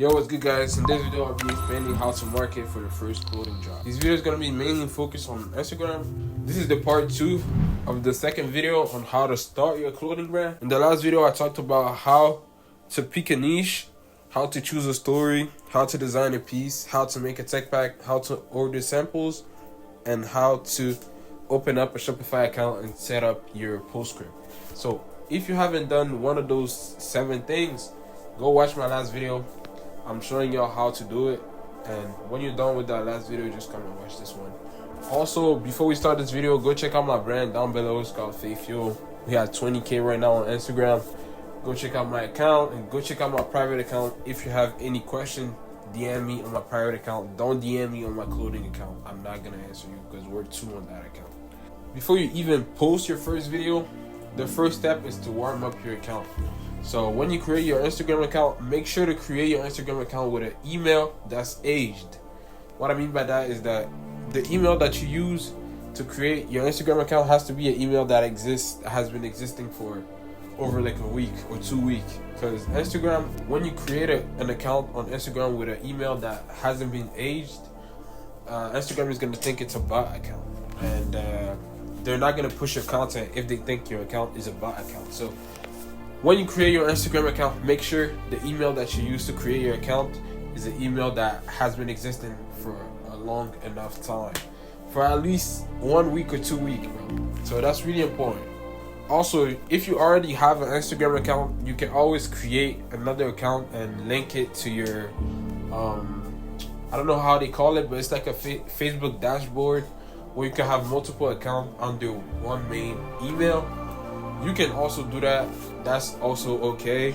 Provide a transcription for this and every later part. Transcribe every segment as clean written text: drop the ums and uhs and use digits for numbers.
Yo, what's good, guys? In this video, I'll be explaining how to market for the first clothing drop. This video is going to be mainly focused on Instagram. This is the part 2 of the second video on how to start your clothing brand. In the last video, I talked about how to pick a niche, how to choose a story, how to design a piece, how to make a tech pack, how to order samples, and how to open up a Shopify account and set up your postscript. So if you haven't done one of those 7 things, go watch my last video. I'm showing y'all how to do it, and when you're done with that last video, just come and watch this one. Also, before we start this video, go check out my brand down below. It's called YOOO. We have 20K right now on Instagram. Go check out my account and go check out my private account. If you have any question, DM me on my private account. Don't DM me on my clothing account. I'm not gonna answer you because we're 2 on that account. Before you even post your first video, the first step is to warm up your account. So when you create your Instagram account, make sure to create your Instagram account with an email that's aged. What I mean by that is that the email that you use to create your Instagram account has to be an email that has been existing for over like a week or 2 weeks. Because Instagram, when you create an account on Instagram with an email that hasn't been aged, Instagram is going to think it's a bot account, and they're not going to push your content if they think your account is a bot account. So when you create your Instagram account, make sure the email that you use to create your account is an email that has been existing for a long enough time, for at least 1 week or 2 weeks, bro. So that's really important. Also, if you already have an Instagram account, you can always create another account and link it to your, I don't know how they call it, but it's like a Facebook dashboard where you can have multiple accounts under one main email. You can also do that. That's also okay.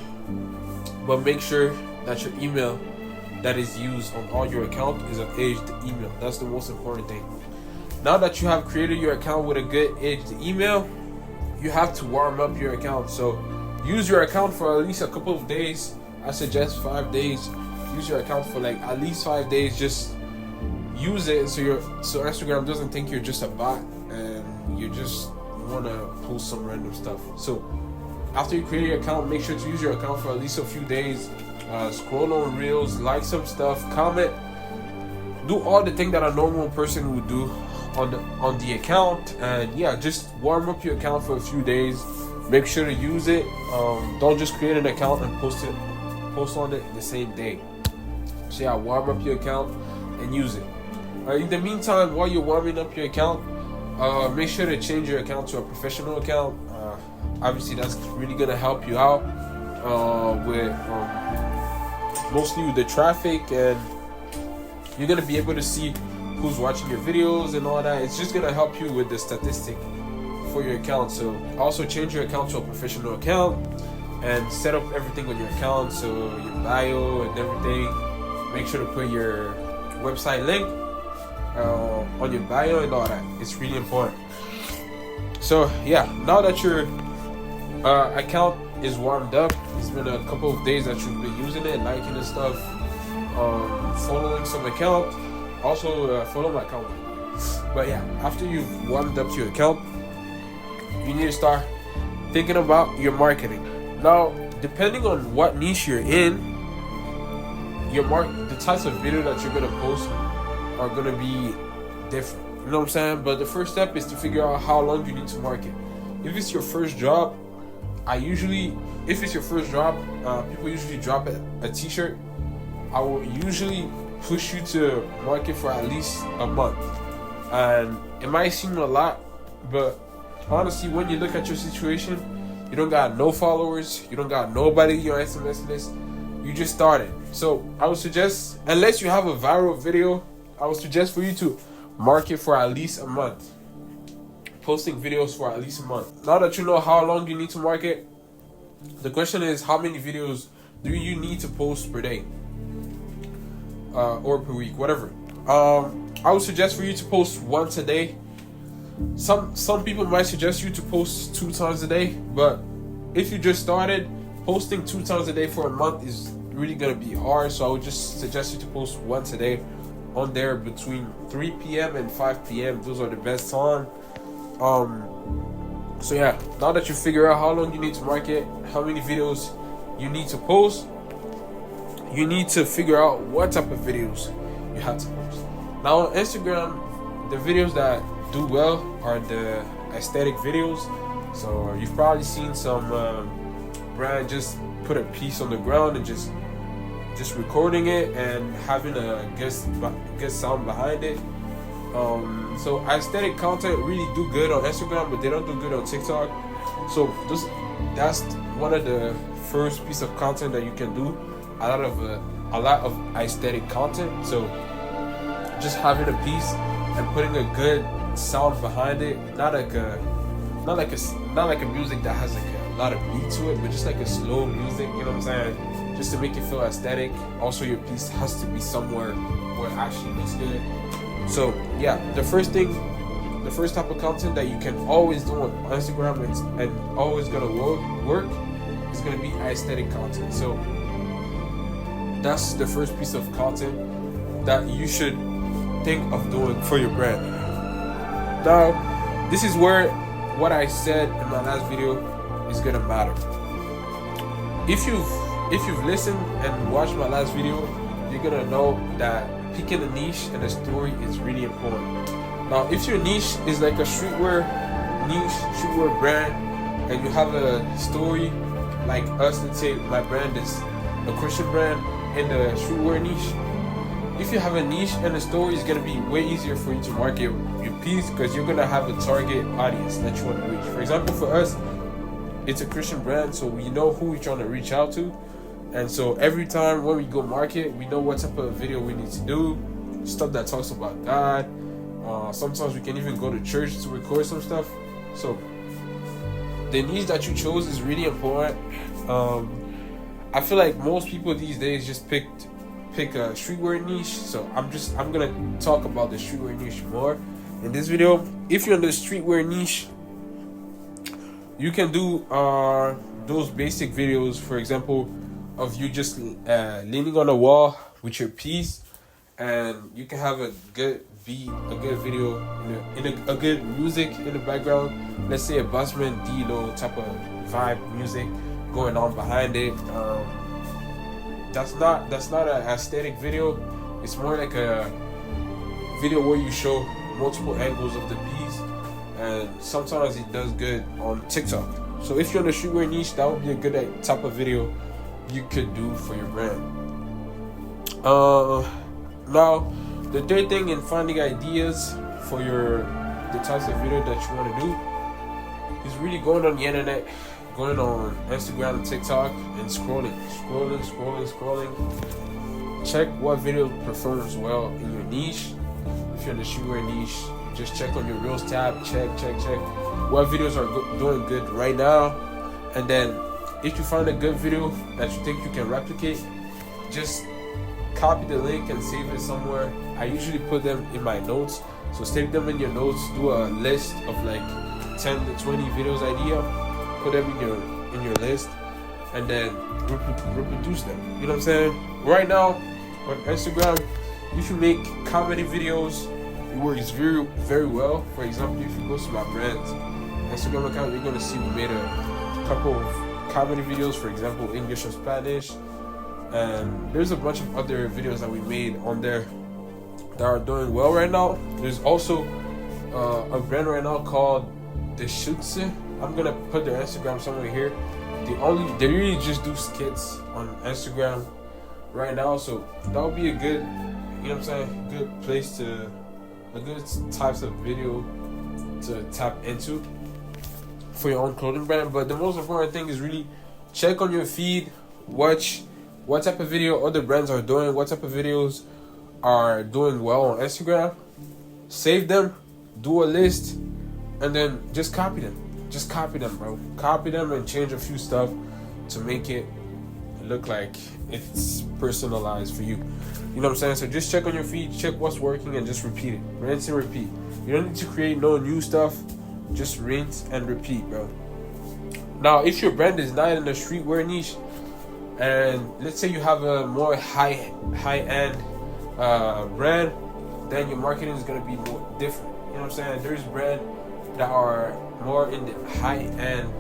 But make sure that your email that is used on all your accounts is an aged email. That's the most important thing. Now that you have created your account with a good aged email, you have to warm up your account. So use your account for at least a couple of days. I suggest 5 days. Use your account for like at least 5 days. Just use it so Instagram doesn't think you're just a bot and you just want to post some random stuff. So after you create your account, make sure to use your account for at least a few days. Scroll on reels, like some stuff, comment, do all the things that a normal person would do on the account, and yeah, just warm up your account for a few days. Make sure to use it. Don't just create an account and post on it the same day. So yeah, warm up your account and use it. In the meantime, while you're warming up your account, make sure to change your account to a professional account. Obviously, that's really gonna help you out with mostly with the traffic, and you're gonna be able to see who's watching your videos and all that. It's just gonna help you with the statistic for your account. So also change your account to a professional account and set up everything on your account. So your bio and everything. Make sure to put your website link on your bio and all that. It's really important. So yeah, now that your account is warmed up, it's been a couple of days that you've been using it, liking and stuff, following some account. Also follow my account. But yeah, after you've warmed up your account, you need to start thinking about your marketing. Now, depending on what niche you're in, the types of video that you're gonna post are gonna be different. You know what I'm saying? But the first step is to figure out how long you need to market. If it's your first job, people usually drop a t-shirt. I will usually push you to market for at least a month. And it might seem a lot, but honestly, when you look at your situation, you don't got no followers, you don't got nobody on your SMS list, you just started. So I would suggest, unless you have a viral video, I would suggest for you to market for at least a month. Posting videos for at least a month. Now that you know how long you need to market, the question is, how many videos do you need to post per day? Or per week, whatever. I would suggest for you to post once a day. Some people might suggest you to post 2 times a day, but if you just started, posting 2 times a day for a month is really gonna be hard. So I would just suggest you to post once a day on there between 3 p.m. and 5 p.m. Those are the best time. So yeah, now that you figure out how long you need to market, how many videos you need to post, you need to figure out what type of videos you have to post. Now on Instagram, the videos that do well are the aesthetic videos. So you've probably seen some brand just put a piece on the ground and just recording it and having a good sound behind it. So aesthetic content really do good on Instagram, but they don't do good on TikTok. So that's one of the first piece of content that you can do. A lot of aesthetic content. So just having a piece and putting a good sound behind it, not like a music that has like a lot of beat to it, but just like a slow music, you know what I'm saying? Just to make it feel aesthetic. Also, your piece has to be somewhere where it actually looks good. So yeah, the first type of content that you can always do on Instagram and always gonna work is gonna be aesthetic content. So that's the first piece of content that you should think of doing for your brand. Now, this is where what I said in my last video is gonna matter. If you've listened and watched my last video, you're gonna know that picking a niche and a story is really important. Now, if your niche is like a streetwear brand, and you have a story like us, let's say my brand is a Christian brand in the streetwear niche. If you have a niche and a story, it's gonna be way easier for you to market your piece because you're gonna have a target audience that you want to reach. For example, for us, it's a Christian brand, so we know who we're trying to reach out to. And so every time when we go market, we know what type of video we need to do, stuff that talks about God. Sometimes we can even go to church to record some stuff. So the niche that you chose is really important. I feel like most people these days just pick a streetwear niche. So I'm gonna talk about the streetwear niche more in this video. If you're in the streetwear niche, you can do those basic videos, for example, of you just leaning on a wall with your piece, and you can have a good beat, a good video, a good music in the background. Let's say a Busman D-Lo type of vibe music going on behind it. That's not an aesthetic video. It's more like a video where you show multiple angles of the piece, and sometimes it does good on TikTok. So if you're in the streetwear niche, that would be a good type of video you could do for your brand. Now, the third thing in finding ideas for the types of video that you want to do is really going on the internet, going on Instagram and TikTok and scrolling. Check what video performs well in your niche. If you're in the streetwear niche, just check on your Reels tab, check what videos are doing good right now. And then if you find a good video that you think you can replicate, just copy the link and save it somewhere. I usually put them in my notes, so save them in your notes. Do a list of like 10 to 20 videos idea, put them in your list, and then reproduce them. You know what I'm saying? Right now on Instagram, if you make comedy videos, it works very, very well. For example, if you go to my brand's Instagram account, you're gonna see we made a couple of comedy videos, for example, English or Spanish, and there's a bunch of other videos that we made on there that are doing well right now. There's also a brand right now called the YOOO. I'm gonna put their Instagram somewhere here. They really just do skits on Instagram right now, so that would be a good, you know what I'm saying, good types of video to tap into for your own clothing brand. But the most important thing is really check on your feed, watch what type of video other brands are doing, what type of videos are doing well on Instagram, save them, do a list, and then just copy them, bro. Copy them and change a few stuff to make it look like it's personalized for you. You know what I'm saying? So just check on your feed, check what's working, and just repeat it. Rinse and repeat. You don't need to create no new stuff. Just rinse and repeat, bro. Now, if your brand is not in the streetwear niche, and let's say you have a more high-end brand, then your marketing is gonna be more different. You know what I'm saying? There's brands that are more in the high-end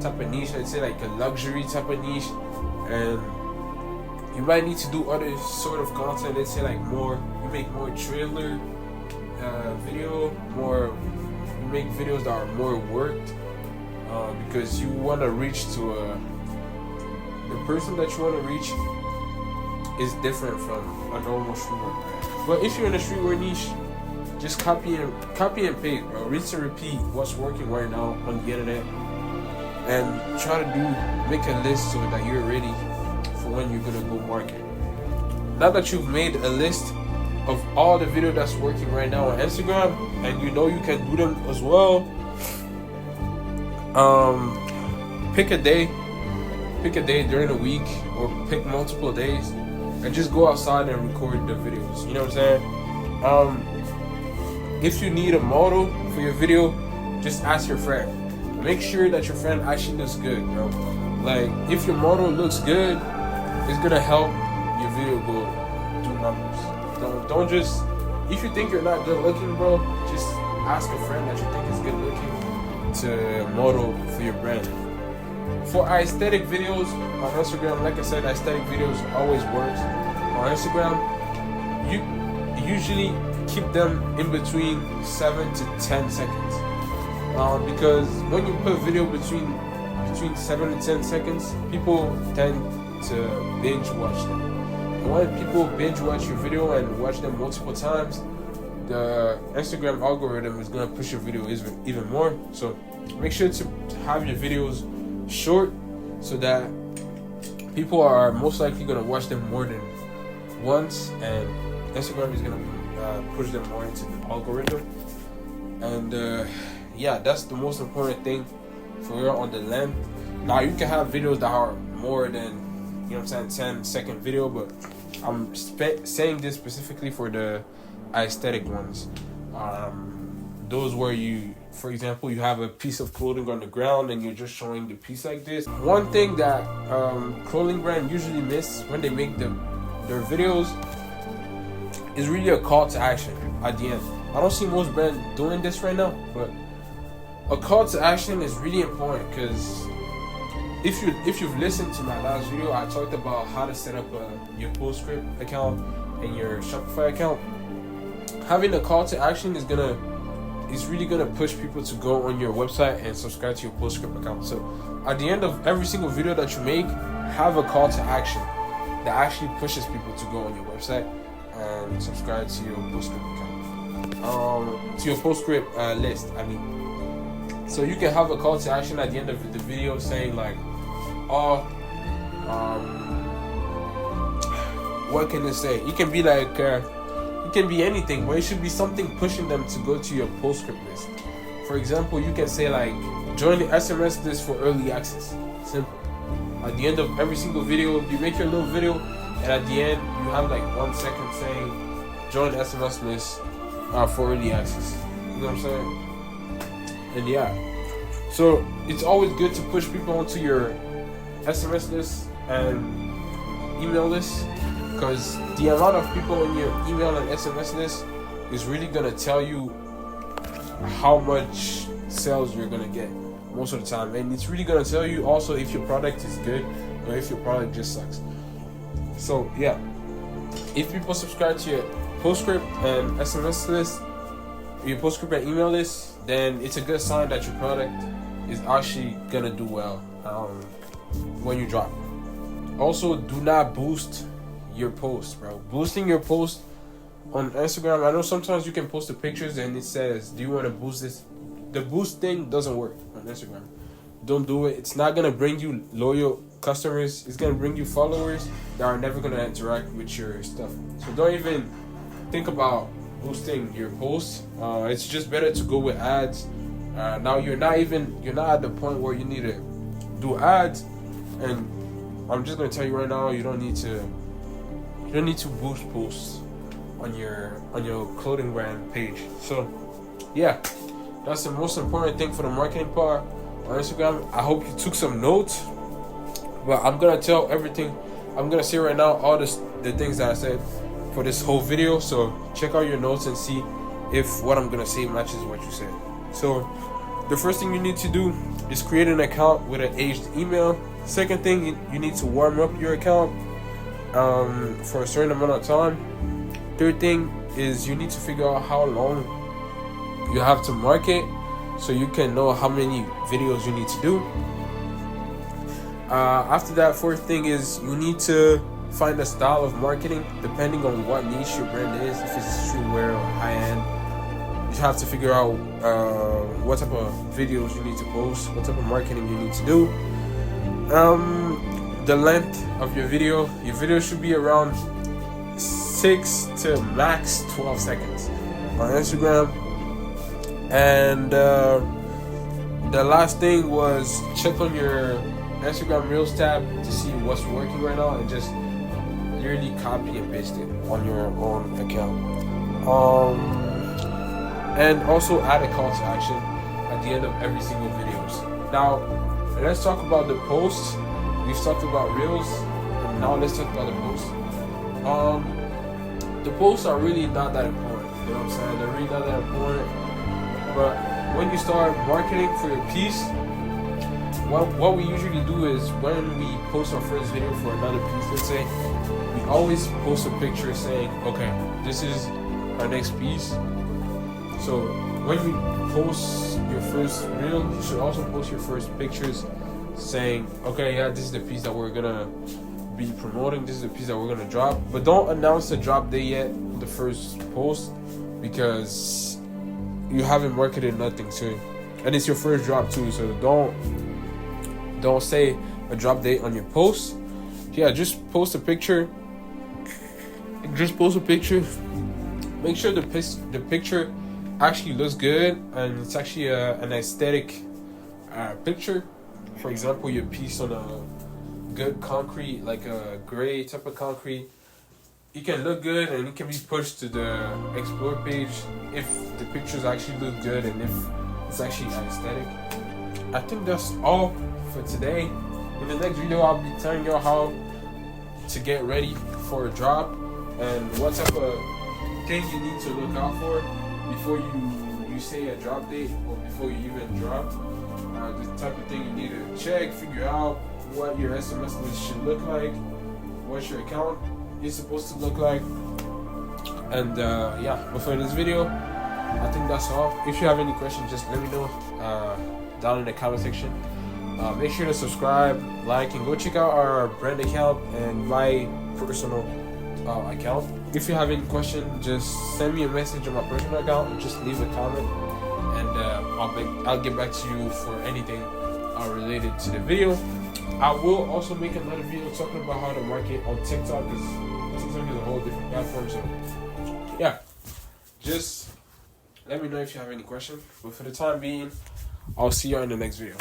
type of niche. Let's say like a luxury type of niche, and You might need to do other sort of content. Let's say like you make more trailer video, you make videos that are more worked, because you want to reach to the person that you want to reach is different from a normal streetwear brand. But if you're in a streetwear niche, just copy and paste, bro. Rinse and repeat what's working right now on the internet, and try to make a list so that you're ready for when you're gonna go market. Now that you've made a list of all the video that's working right now on Instagram, and you know you can do them as well, pick a day during the week, or pick multiple days, and just go outside and record the videos. You know what I'm saying? If you need a model for your video, just ask your friend. Make sure that your friend actually looks good, bro. Like, if your model looks good, it's gonna help your video go do numbers. Don't just, if you think you're not good looking, bro, just ask a friend that you think is good looking to model for your brand. For aesthetic videos on Instagram, like I said, aesthetic videos always works. On Instagram, you usually keep them in between 7 to 10 seconds. Because when you put video between 7 and 10 seconds, people tend to binge watch them. And when people binge watch your video and watch them multiple times, the Instagram algorithm is gonna push your video even more. So make sure to have your videos short, so that people are most likely gonna watch them more than once, and Instagram is gonna push them more into the algorithm. And yeah, that's the most important thing for real on the length. Now you can have videos that are more than, you know what I'm saying, 10-second video, but I'm saying this specifically for the aesthetic ones. Those where you, for example, you have a piece of clothing on the ground and you're just showing the piece like this. One thing that clothing brand usually miss when they make their videos is really a call to action at the end. I don't see most brands doing this right now, but a call to action is really important, because if you've listened to my last video, I talked about how to set up your PostScript account and your Shopify account. Having a call to action is really gonna push people to go on your website and subscribe to your PostScript account. So at the end of every single video that you make, have a call to action that actually pushes people to go on your website and subscribe to your PostScript account, to your PostScript list. I mean. So you can have a call to action at the end of the video saying like, what can it say? It can be like, it can be anything, but it should be something pushing them to go to your PostScript list. For example, you can say like, join the SMS list for early access. Simple. At the end of every single video, you make your little video, and at the end, you have like 1 second saying, join the SMS list for early access. You know what I'm saying? And yeah, so it's always good to push people onto your SMS list and email list, because the amount of people in your email and SMS list is really gonna tell you how much sales you're gonna get most of the time, and it's really gonna tell you also if your product is good or if your product just sucks. So yeah, if people subscribe to your PostScript and SMS list, your PostScript and email list, then it's a good sign that your product is actually gonna do well when you drop. Also, do not boost your post, bro. Boosting your post on Instagram, I know sometimes you can post the pictures and it says, do you want to boost this? The boost thing doesn't work on Instagram. Don't do it. It's not gonna bring you loyal customers. It's gonna bring you followers that are never gonna interact with your stuff. So don't even think about boosting your posts. It's just better to go with ads. Now you're not at the point where you need to do ads, and I'm just gonna tell you right now, you don't need to boost posts on your clothing brand page. So yeah, that's the most important thing for the marketing part on Instagram. I hope you took some notes, but I'm gonna tell everything. I'm gonna say right now all the things that I said for this whole video. So check out your notes and see if what I'm gonna say matches what you said. So the first thing you need to do is create an account with an aged email. Second thing, you need to warm up your account. for a certain amount of time. Third thing is you need to figure out how long you have to market so you can know how many videos you need to do. After that, fourth thing is you need to find a style of marketing depending on what niche your brand is. If it's streetwear or high-end, you have to figure out what type of videos you need to post, what type of marketing you need to do. The length of your video should be around 6 to max 12 seconds on Instagram. And the last thing was check on your Instagram Reels tab to see what's working right now and just literally copy and paste it on your own account. And also add a call to action at the end of every single videos. Now let's talk about the posts. We've talked about Reels, and now let's talk about the posts. The posts are really not that important. You know what I'm saying? They're really not that important. But when you start marketing for your piece, what we usually do is when we post our first video for another piece, let's say, we always post a picture saying, okay, this is our next piece. So when you post your first reel, you should also post your first pictures saying, okay, yeah, this is the piece that we're gonna be promoting, this is the piece that we're gonna drop. But don't announce the drop date yet, the first post, because you haven't marketed nothing to, and it's your first drop too. So don't say a drop date on your post. Yeah, just post a picture. Make sure the picture actually looks good and it's actually an aesthetic picture. For example, your piece on a good concrete, like a gray type of concrete, it can look good and it can be pushed to the explore page if the pictures actually look good and if it's actually aesthetic. I think that's all for today. In the next video, I'll be telling you how to get ready for a drop and what type of thing you need to look out for before you say a drop date or before you even drop. The type of thing you need to check, figure out what your SMS list should look like, what your account is supposed to look like. And yeah, but for this video, I think that's all. If you have any questions, just let me know down in the comment section. Make sure to subscribe, like, and go check out our brand account and my personal account. If you have any questions, just send me a message on my personal account and just leave a comment, and I'll get back to you for anything related to the video. I will also make another video talking about how to market on TikTok, because TikTok is a whole different platform. So yeah, just let me know if you have any questions. But for the time being, I'll see you in the next video.